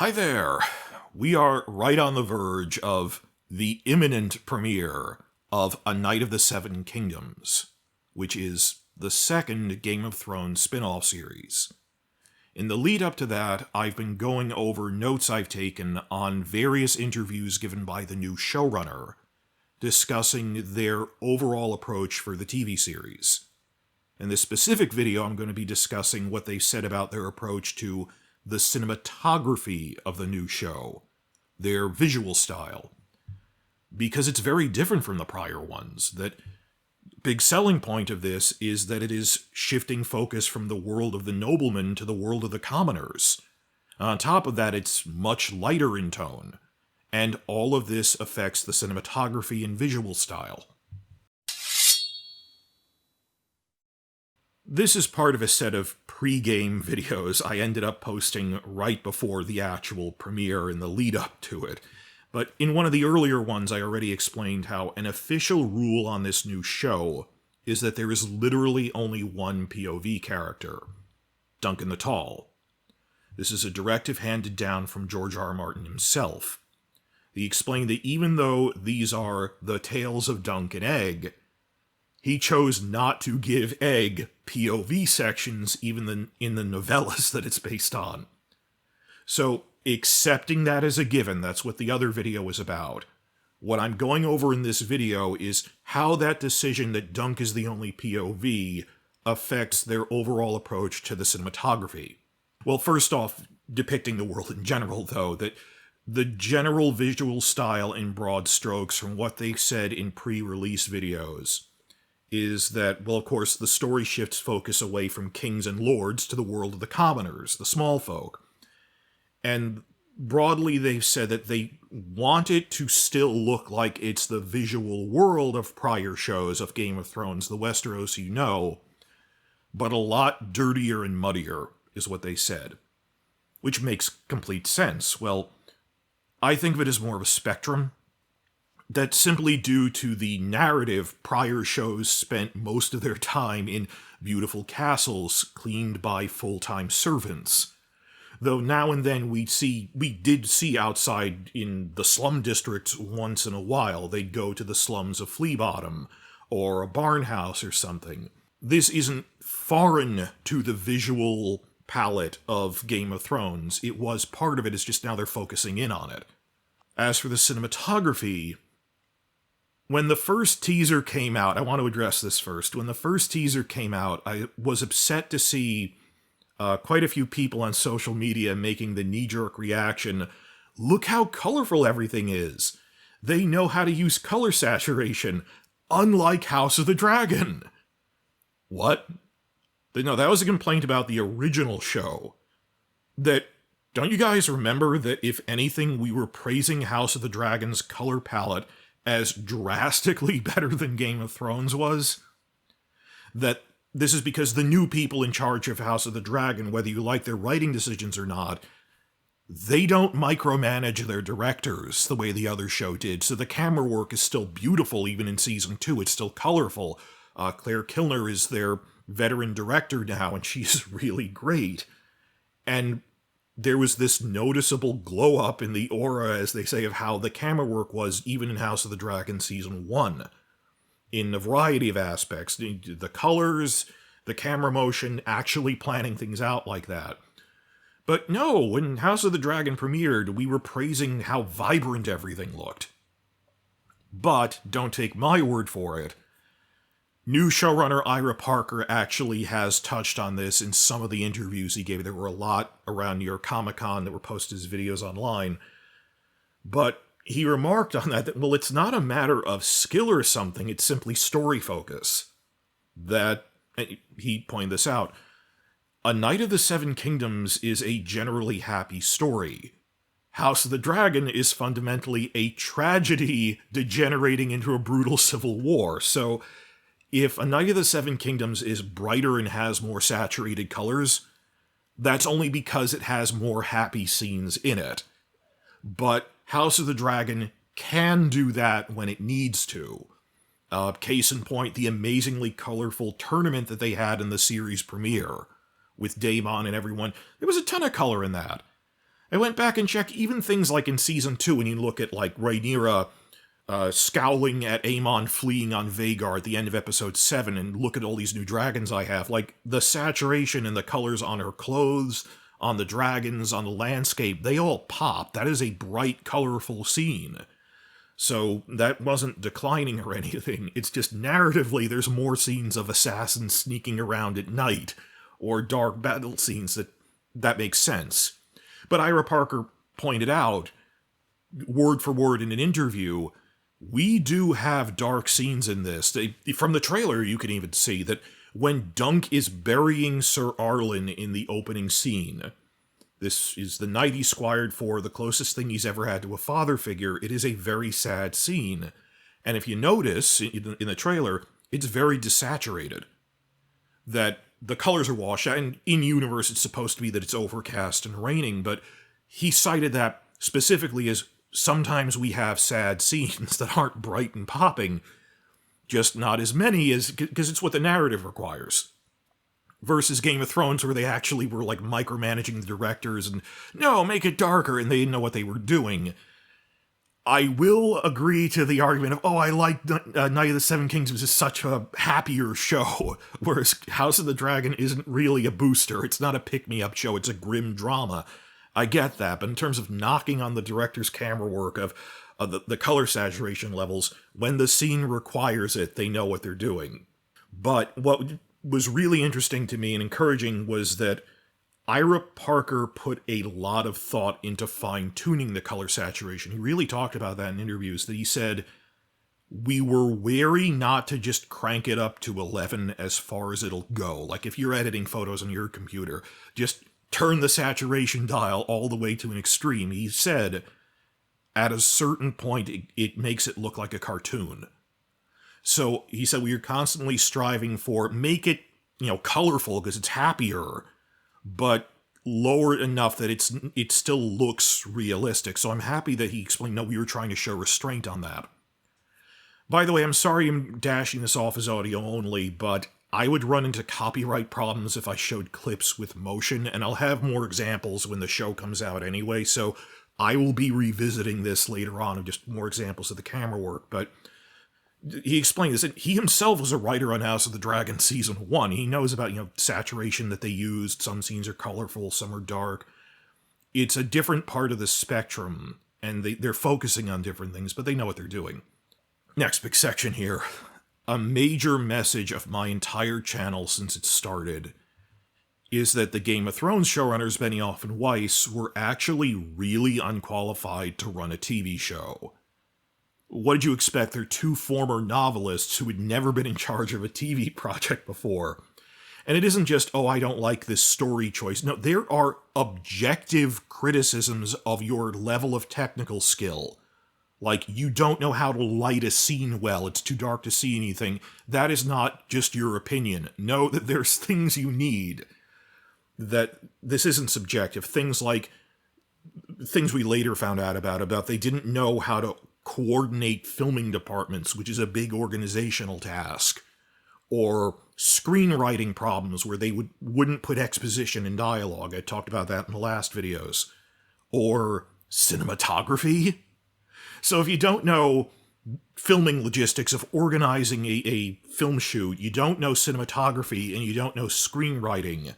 Hi there! We are right on the verge of the imminent premiere of A Night of the Seven Kingdoms, which is the second Game of Thrones spin-off series. In the lead up to that, I've been going over notes I've taken on various interviews given by the new showrunner, discussing their overall approach for the TV series. In this specific video, I'm going to be discussing what they said about their approach to the cinematography of the new show, their visual style, because it's very different from the prior ones. That big selling point of this is that it is shifting focus from the world of the noblemen to the world of the commoners. On top of that, it's much lighter in tone, and all of this affects the cinematography and visual style. This is part of a set of pre-game videos I ended up posting right before the actual premiere in the lead-up to it. But in one of the earlier ones, I already explained how an official rule on this new show is that there is literally only one POV character, Duncan the Tall. This is a directive handed down from George R. R. Martin himself. He explained that even though these are the tales of Dunk and Egg, he chose not to give Egg POV sections even in the novellas that it's based on. So, accepting that as a given, that's what the other video was about. What I'm going over in this video is how that decision that Dunk is the only POV affects their overall approach to the cinematography. Well, first off, depicting the world in general, though, that the general visual style in broad strokes from what they said in pre-release videos is that, well, of course, the story shifts focus away from kings and lords to the world of the commoners, the small folk. And broadly, they've said that they want it to still look like it's the visual world of prior shows of Game of Thrones, the Westeros you know, but a lot dirtier and muddier, is what they said. Which makes complete sense. Well, I think of it as more of a spectrum. That's simply due to the narrative. Prior shows spent most of their time in beautiful castles cleaned by full-time servants. Though now and then we did see outside in the slum districts once in a while. They'd go to the slums of Flea Bottom, or a barn house or something. This isn't foreign to the visual palette of Game of Thrones. It was part of it, it's just now they're focusing in on it. As for the cinematography, when the first teaser came out, I want to address this first. When the first teaser came out, I was upset to see quite a few people on social media making the knee-jerk reaction, look how colorful everything is. They know how to use color saturation, unlike House of the Dragon. What? No, that was a complaint about the original show. Don't you guys remember that if anything, we were praising House of the Dragon's color palette as drastically better than Game of Thrones was? That this is because the new people in charge of House of the Dragon, whether you like their writing decisions or not, they don't micromanage their directors the way the other show did, so the camera work is still beautiful even in Season 2, it's still colorful. Claire Kilner is their veteran director now, and she's really great. And there was this noticeable glow-up in the aura, as they say, of how the camera work was even in House of the Dragon Season 1. In a variety of aspects. The colors, the camera motion, actually planning things out like that. But no, when House of the Dragon premiered, we were praising how vibrant everything looked. But, don't take my word for it, new showrunner Ira Parker actually has touched on this in some of the interviews he gave. There were a lot around New York Comic Con that were posted as videos online. But he remarked on that, well, it's not a matter of skill or something, it's simply story focus. That, he pointed this out, A Night of the Seven Kingdoms is a generally happy story. House of the Dragon is fundamentally a tragedy degenerating into a brutal civil war, so if A Night of the Seven Kingdoms is brighter and has more saturated colors, that's only because it has more happy scenes in it. But House of the Dragon can do that when it needs to. Case in point, the amazingly colorful tournament that they had in the series premiere, with Daemon and everyone. There was a ton of color in that. I went back and checked even things like in Season 2 when you look at, like, Rhaenyra scowling at Aemon fleeing on Vhagar at the end of Episode 7 and look at all these new dragons I have. Like, the saturation and the colors on her clothes, on the dragons, on the landscape, they all pop. That is a bright, colorful scene. So that wasn't declining or anything. It's just narratively there's more scenes of assassins sneaking around at night, or dark battle scenes that makes sense. But Ira Parker pointed out, word for word in an interview, we do have dark scenes in this. From the trailer, you can even see that when Dunk is burying Sir Arlen in the opening scene, this is the night he squired for, the closest thing he's ever had to a father figure. It is a very sad scene. And if you notice, in the trailer, it's very desaturated. That the colors are washed out, and in-universe it's supposed to be that it's overcast and raining, but he cited that specifically as sometimes we have sad scenes that aren't bright and popping, just not as many as, because it's what the narrative requires. Versus Game of Thrones, where they actually were like micromanaging the directors and, no, make it darker, and they didn't know what they were doing. I will agree to the argument of, I like Night of the Seven Kingdoms is such a happier show, whereas House of the Dragon isn't really a booster. It's not a pick-me-up show, it's a grim drama. I get that, but in terms of knocking on the director's camera work of the color saturation levels, when the scene requires it, they know what they're doing. But what was really interesting to me and encouraging was that Ira Parker put a lot of thought into fine-tuning the color saturation. He really talked about that in interviews, that he said, we were wary not to just crank it up to 11 as far as it'll go. Like if you're editing photos on your computer, just turn the saturation dial all the way to an extreme. He said, at a certain point, it makes it look like a cartoon. So he said we are constantly striving for, make it, colorful because it's happier, but lower it enough that it still looks realistic. So I'm happy that he explained, no, we were trying to show restraint on that. By the way, I'm sorry I'm dashing this off as audio only, but I would run into copyright problems if I showed clips with motion, and I'll have more examples when the show comes out anyway, so I will be revisiting this later on of just more examples of the camera work. But he explained this, and he himself was a writer on House of the Dragon Season 1. He knows about, saturation that they used. Some scenes are colorful, some are dark. It's a different part of the spectrum, and they're focusing on different things, but they know what they're doing. Next big section here. A major message of my entire channel since it started is that the Game of Thrones showrunners Benioff and Weiss were actually really unqualified to run a TV show. What did you expect? They're two former novelists who had never been in charge of a TV project before. And it isn't just, I don't like this story choice. No, there are objective criticisms of your level of technical skill. Like, you don't know how to light a scene well, it's too dark to see anything. That is not just your opinion. Know that there's things you need. That this isn't subjective. Things like, things we later found out about they didn't know how to coordinate filming departments, which is a big organizational task. Or screenwriting problems where they wouldn't put exposition in dialogue. I talked about that in the last videos. Or cinematography. So if you don't know filming logistics of organizing a film shoot, you don't know cinematography, and you don't know screenwriting,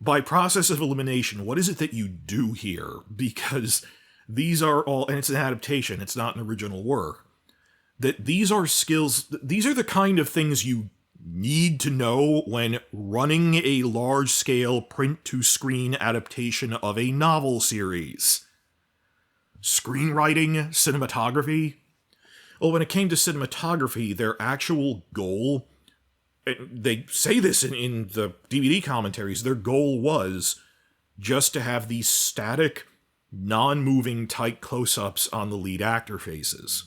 by process of elimination, what is it that you do here? Because these are all, and it's an adaptation, it's not an original work, that these are skills, these are the kind of things you need to know when running a large-scale print-to-screen adaptation of a novel series. Screenwriting, cinematography. Well, when it came to cinematography, their actual goal, they say this in the DVD commentaries, their goal was just to have these static, non-moving, tight close-ups on the lead actor faces,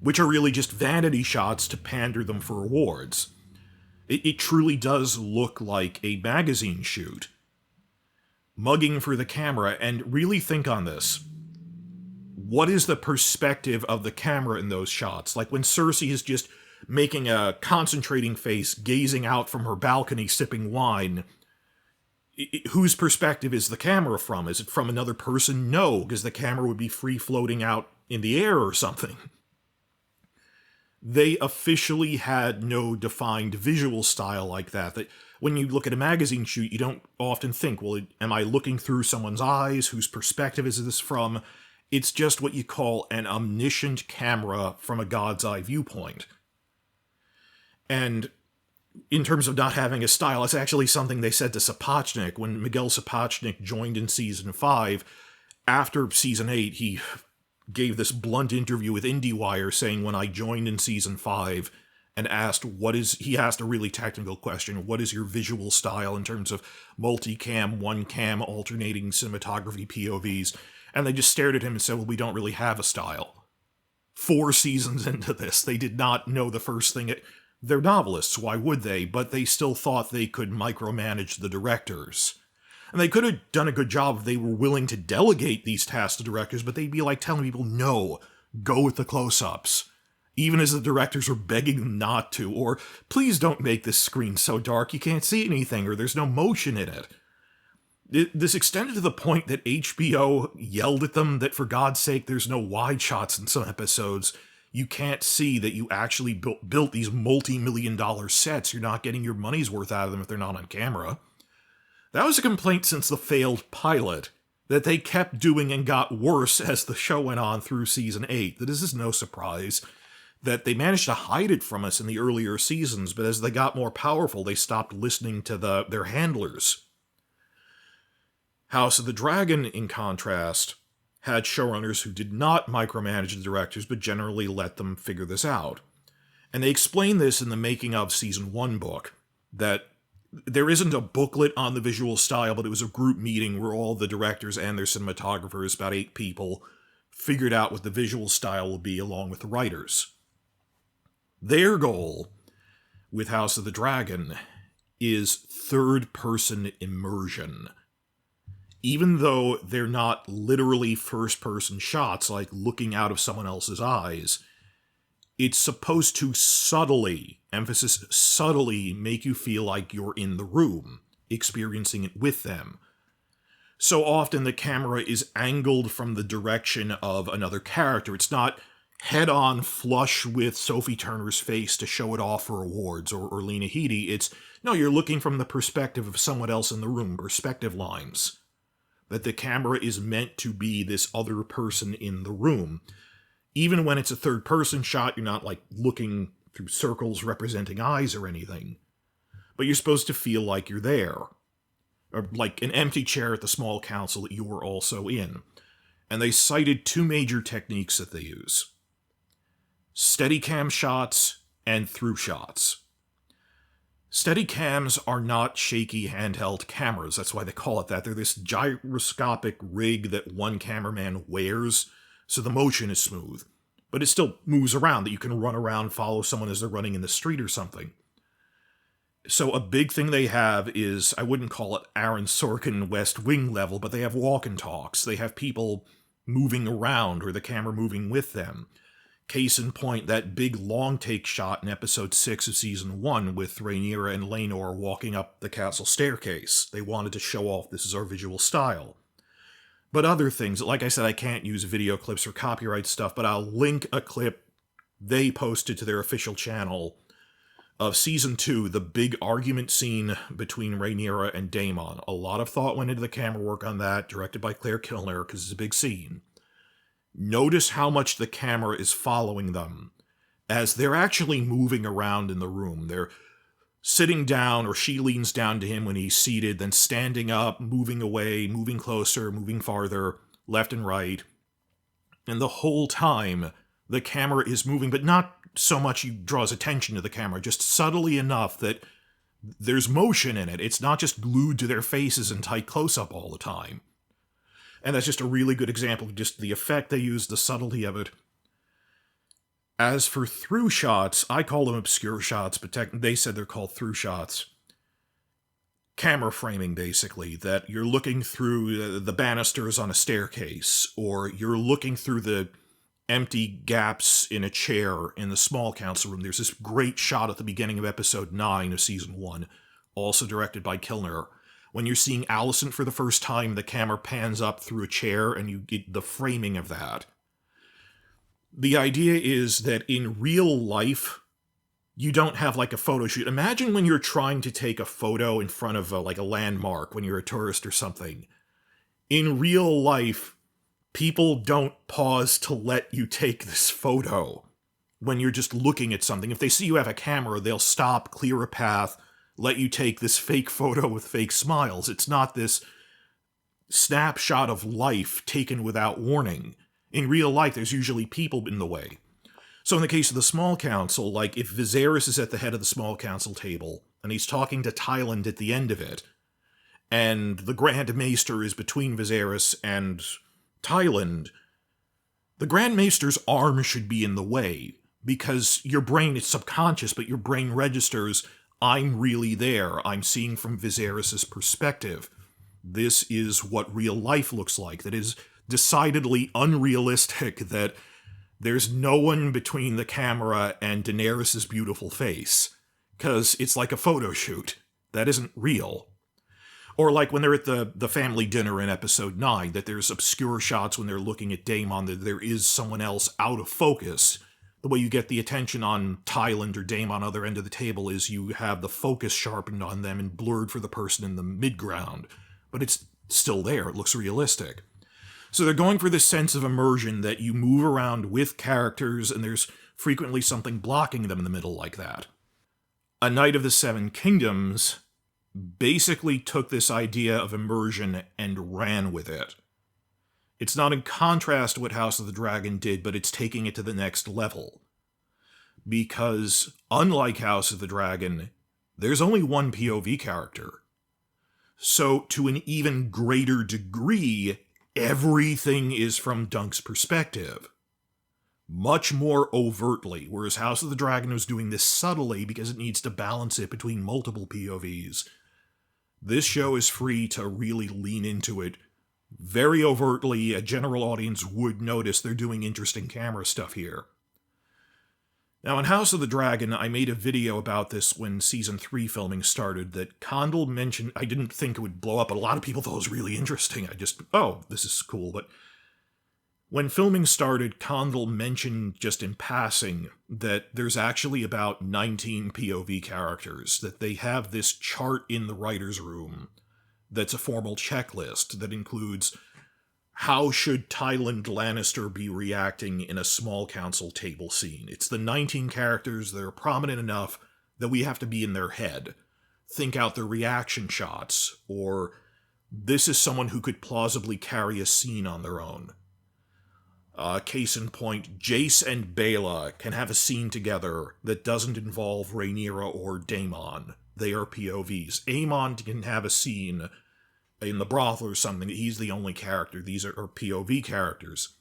which are really just vanity shots to pander them for awards. It truly does look like a magazine shoot. Mugging for the camera, and really think on this. What is the perspective of the camera in those shots? Like when Cersei is just making a concentrating face, gazing out from her balcony, sipping wine. whose perspective is the camera from? Is it from another person? No, because the camera would be free floating out in the air or something. They officially had no defined visual style like that. That when you look at a magazine shoot, you don't often think, well, am I looking through someone's eyes? Whose perspective is this from? It's just what you call an omniscient camera from a God's eye viewpoint. And in terms of not having a style, it's actually something they said to Sapochnik. When Miguel Sapochnik joined in Season 5, after Season 8, he gave this blunt interview with IndieWire saying, when I joined in Season 5 and he asked a really technical question, what is your visual style in terms of multicam, one cam, alternating cinematography POVs? And they just stared at him and said, well, we don't really have a style. 4 seasons into this, they did not know the first thing. They're novelists, why would they? But they still thought they could micromanage the directors. And they could have done a good job if they were willing to delegate these tasks to directors, but they'd be like telling people, no, go with the close-ups. Even as the directors are begging them not to, or please don't make this screen so dark you can't see anything, or there's no motion in it. This extended to the point that HBO yelled at them that for God's sake there's no wide shots in some episodes. You can't see that you actually built these multi-million-dollar sets. You're not getting your money's worth out of them if they're not on camera. That was a complaint since the failed pilot, that they kept doing and got worse as the show went on through Season 8. That this is no surprise that they managed to hide it from us in the earlier seasons, but as they got more powerful, they stopped listening to their handlers. House of the Dragon, in contrast, had showrunners who did not micromanage the directors, but generally let them figure this out. And they explain this in the Making of Season 1 book, that there isn't a booklet on the visual style, but it was a group meeting where all the directors and their cinematographers, about 8 people, figured out what the visual style will be along with the writers. Their goal with House of the Dragon is third-person immersion. Even though they're not literally first-person shots, like looking out of someone else's eyes, it's supposed to subtly, emphasis subtly, make you feel like you're in the room, experiencing it with them. So often the camera is angled from the direction of another character. It's not head-on flush with Sophie Turner's face to show it off for awards, or Lena Headey. No, you're looking from the perspective of someone else in the room, perspective lines. That the camera is meant to be this other person in the room. Even when it's a third-person shot, you're not, like, looking through circles representing eyes or anything. But you're supposed to feel like you're there. Or like an empty chair at the small council that you were also in. And they cited 2 major techniques that they use. Steadicam shots and through shots. Steadicams are not shaky handheld cameras. That's why they call it that. They're this gyroscopic rig that one cameraman wears, so the motion is smooth. But it still moves around, that you can run around, follow someone as they're running in the street or something. So a big thing they have is, I wouldn't call it Aaron Sorkin West Wing level, but they have walk and talks. They have people moving around, or the camera moving with them. Case in point, that big long take shot in episode 6 of season 1 with Rhaenyra and Laenor walking up the castle staircase. They wanted to show off this is our visual style. But other things, like I said, I can't use video clips or copyright stuff, but I'll link a clip they posted to their official channel of season 2, the big argument scene between Rhaenyra and Daemon. A lot of thought went into the camera work on that, directed by Claire Kilner, because it's a big scene. Notice how much the camera is following them as they're actually moving around in the room. They're sitting down, or she leans down to him when he's seated, then standing up, moving away, moving closer, moving farther, left and right. And the whole time, the camera is moving, but not so much he draws attention to the camera, just subtly enough that there's motion in it. It's not just glued to their faces in tight close-up all the time. And that's just a really good example of just the effect they use, the subtlety of it. As for through shots, I call them obscure shots, but they said they're called through shots. Camera framing, basically, that you're looking through the banisters on a staircase, or you're looking through the empty gaps in a chair in the small council room. There's this great shot at the beginning of episode 9 of season 1, also directed by Kilner, When you're seeing Allison for the first time, the camera pans up through a chair and you get the framing of that. The idea is that in real life, you don't have like a photo shoot. Imagine when you're trying to take a photo in front of like a landmark when you're a tourist or something. In real life, people don't pause to let you take this photo when you're just looking at something. If they see you have a camera, they'll stop, clear a path, let you take this fake photo with fake smiles. It's not this snapshot of life taken without warning. In real life, there's usually people in the way. So in the case of the small council, like if Viserys is at the head of the small council table, and he's talking to Tyland at the end of it, and the Grand Maester is between Viserys and Tyland, the Grand Maester's arm should be in the way, because your brain is subconscious, but your brain registers, I'm really there, I'm seeing from Viserys' perspective. This is what real life looks like. That is decidedly unrealistic, that there's no one between the camera and Daenerys' beautiful face, because it's like a photo shoot. That isn't real. Or like when they're at the family dinner in episode 9, that there's obscure shots when they're looking at Daemon, that there is someone else out of focus. The way you get the attention on Tyland or Daemon on the other end of the table is you have the focus sharpened on them and blurred for the person in the midground. But it's still there, it looks realistic. So they're going for this sense of immersion that you move around with characters and there's frequently something blocking them in the middle like that. A Knight of the Seven Kingdoms basically took this idea of immersion and ran with it. It's not in contrast to what House of the Dragon did, but it's taking it to the next level. Because, unlike House of the Dragon, there's only one POV character. So, to an even greater degree, everything is from Dunk's perspective. Much more overtly, whereas House of the Dragon was doing this subtly because it needs to balance it between multiple POVs. This show is free to really lean into it very overtly. A general audience would notice they're doing interesting camera stuff here. Now, in House of the Dragon, I made a video about this when Season 3 filming started that Condell mentioned. I didn't think it would blow up, but a lot of people thought it was really interesting. This is cool. But when filming started, Condell mentioned just in passing that there's actually about 19 POV characters, that they have this chart in the writer's room that's a formal checklist that includes how should Tyland Lannister be reacting in a small council table scene. It's the 19 characters that are prominent enough that we have to be in their head, think out their reaction shots, or this is someone who could plausibly carry a scene on their own. Case in point, Jace and Baela can have a scene together that doesn't involve Rhaenyra or Daemon. They are POVs. Aemon can have a scene in the brothel or something. He's the only character. These are POV characters.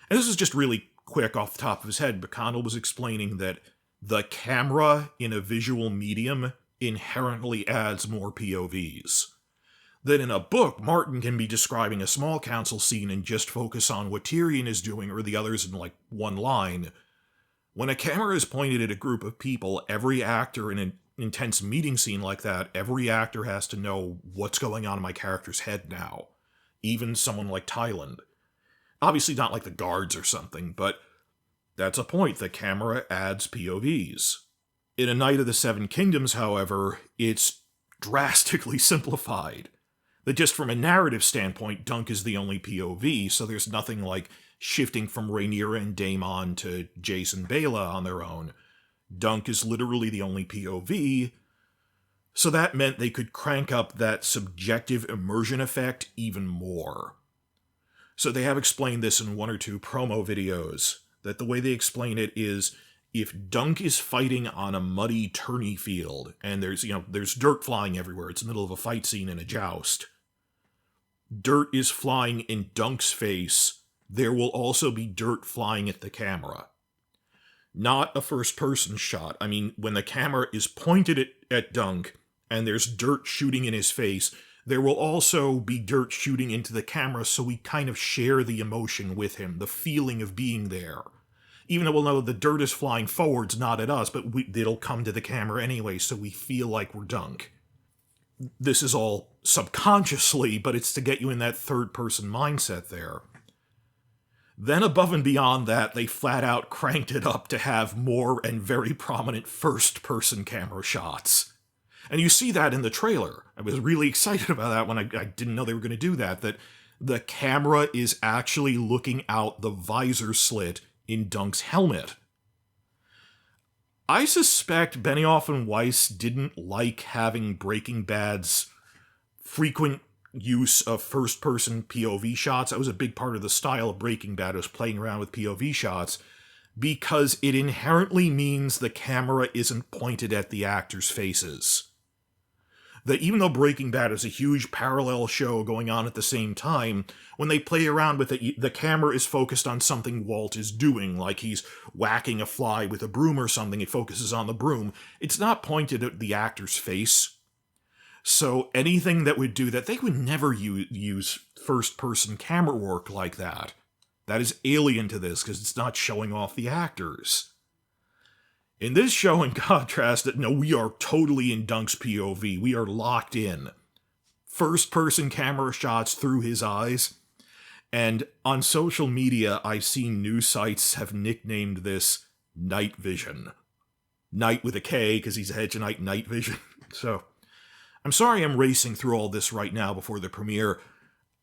And this is just really quick off the top of his head, but Condell was explaining that the camera in a visual medium inherently adds more POVs. That in a book, Martin can be describing a small council scene and just focus on what Tyrion is doing or the others in like one line. When a camera is pointed at a group of people, every actor in an intense meeting scene like that, every actor has to know what's going on in my character's head now. Even someone like Tyland. Obviously not like the guards or something, but that's a point. The camera adds POVs. In A Knight of the Seven Kingdoms, however, it's drastically simplified. That just from a narrative standpoint, Dunk is the only POV, so there's nothing like shifting from Rhaenyra and Daemon to Jace and Baela on their own. Dunk is literally the only POV, so that meant they could crank up that subjective immersion effect even more. So they have explained this in one or two promo videos, that the way they explain it is, if Dunk is fighting on a muddy tourney field, and there's dirt flying everywhere, it's the middle of a fight scene in a joust, dirt is flying in Dunk's face, there will also be dirt flying at the camera. Not a first-person shot. I mean, when the camera is pointed at Dunk, and there's dirt shooting in his face, there will also be dirt shooting into the camera, so we kind of share the emotion with him, the feeling of being there. Even though we'll know the dirt is flying forwards, not at us, but it'll come to the camera anyway, so we feel like we're Dunk. This is all subconsciously, but it's to get you in that third-person mindset there. Then above and beyond that, they flat out cranked it up to have more and very prominent first-person camera shots. And you see that in the trailer. I was really excited about that when I didn't know they were going to do that the camera is actually looking out the visor slit in Dunk's helmet. I suspect Benioff and Weiss didn't like having Breaking Bad's frequent use of first-person POV shots. That was a big part of the style of Breaking Bad, was playing around with POV shots, because it inherently means the camera isn't pointed at the actors' faces. That even though Breaking Bad is a huge parallel show going on at the same time, when they play around with it, the camera is focused on something Walt is doing, like he's whacking a fly with a broom or something. It focuses on the broom. It's not pointed at the actor's face. So anything that would do that, they would never use first-person camera work like that. That is alien to this, because it's not showing off the actors. In this show, in contrast, we are totally in Dunk's POV. We are locked in. First-person camera shots through his eyes. And on social media, I've seen news sites have nicknamed this Night Vision. Night with a K, because he's a hedge knight, Night Vision. So, I'm sorry I'm racing through all this right now before the premiere.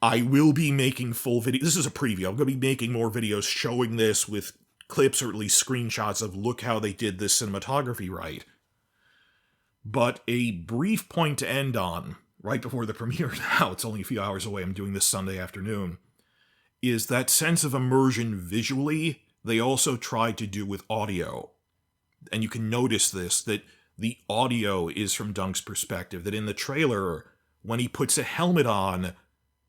I will be making full videos. This is a preview. I'm going to be making more videos showing this with clips or at least screenshots of look how they did this cinematography right. But a brief point to end on, right before the premiere now, it's only a few hours away, I'm doing this Sunday afternoon, is that sense of immersion visually they also tried to do with audio. And you can notice this, that the audio is from Dunk's perspective, that in the trailer, when he puts a helmet on,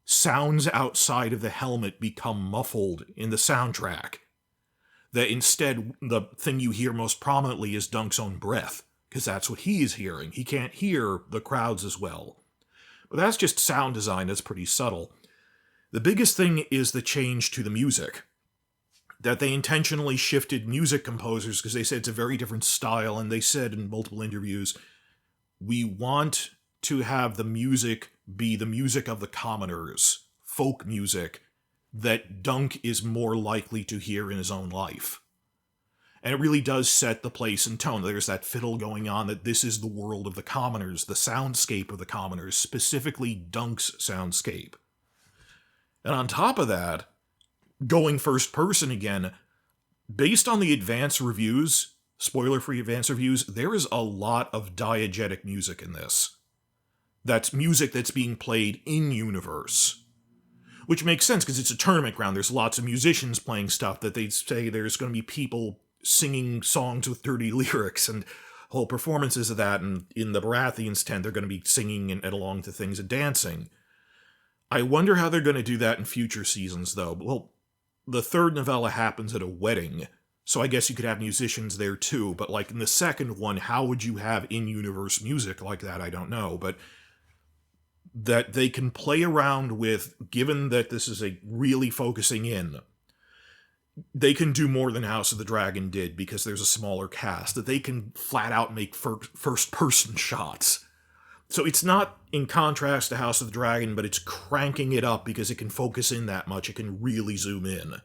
sounds outside of the helmet become muffled in the soundtrack. That instead, the thing you hear most prominently is Dunk's own breath, because that's what he is hearing. He can't hear the crowds as well. But that's just sound design, that's pretty subtle. The biggest thing is the change to the music. That they intentionally shifted music composers, because they said it's a very different style, and they said in multiple interviews, we want to have the music be the music of the commoners, folk music, that Dunk is more likely to hear in his own life. And it really does set the place and tone. There's that fiddle going on, that this is the world of the commoners, the soundscape of the commoners, specifically Dunk's soundscape. And on top of that, going first person again, based on the advance reviews, spoiler-free advance reviews, there is a lot of diegetic music in this. That's music that's being played in-universe. Which makes sense, because it's a tournament ground. There's lots of musicians playing stuff that they say there's going to be people singing songs with dirty lyrics and whole performances of that. And in the Baratheons tent, they're going to be singing and along to things and dancing. I wonder how they're going to do that in future seasons, though. Well, the third novella happens at a wedding, so I guess you could have musicians there too. But like in the second one, how would you have in-universe music like that? I don't know, but that they can play around with, given that this is a really focusing in, they can do more than House of the Dragon did because there's a smaller cast, that they can flat out make first-person shots. So it's not in contrast to House of the Dragon, but it's cranking it up because it can focus in that much. It can really zoom in.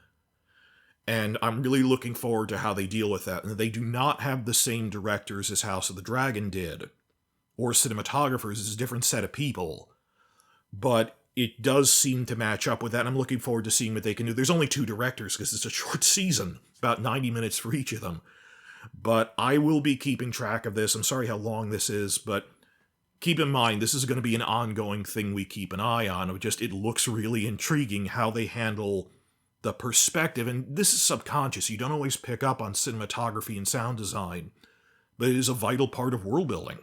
And I'm really looking forward to how they deal with that. And they do not have the same directors as House of the Dragon did, or cinematographers. It's a different set of people. But it does seem to match up with that, and I'm looking forward to seeing what they can do. There's only 2 directors, because it's a short season, about 90 minutes for each of them. But I will be keeping track of this. I'm sorry how long this is, but keep in mind, this is going to be an ongoing thing we keep an eye on. It looks really intriguing how they handle the perspective, and this is subconscious. You don't always pick up on cinematography and sound design, but it is a vital part of world building.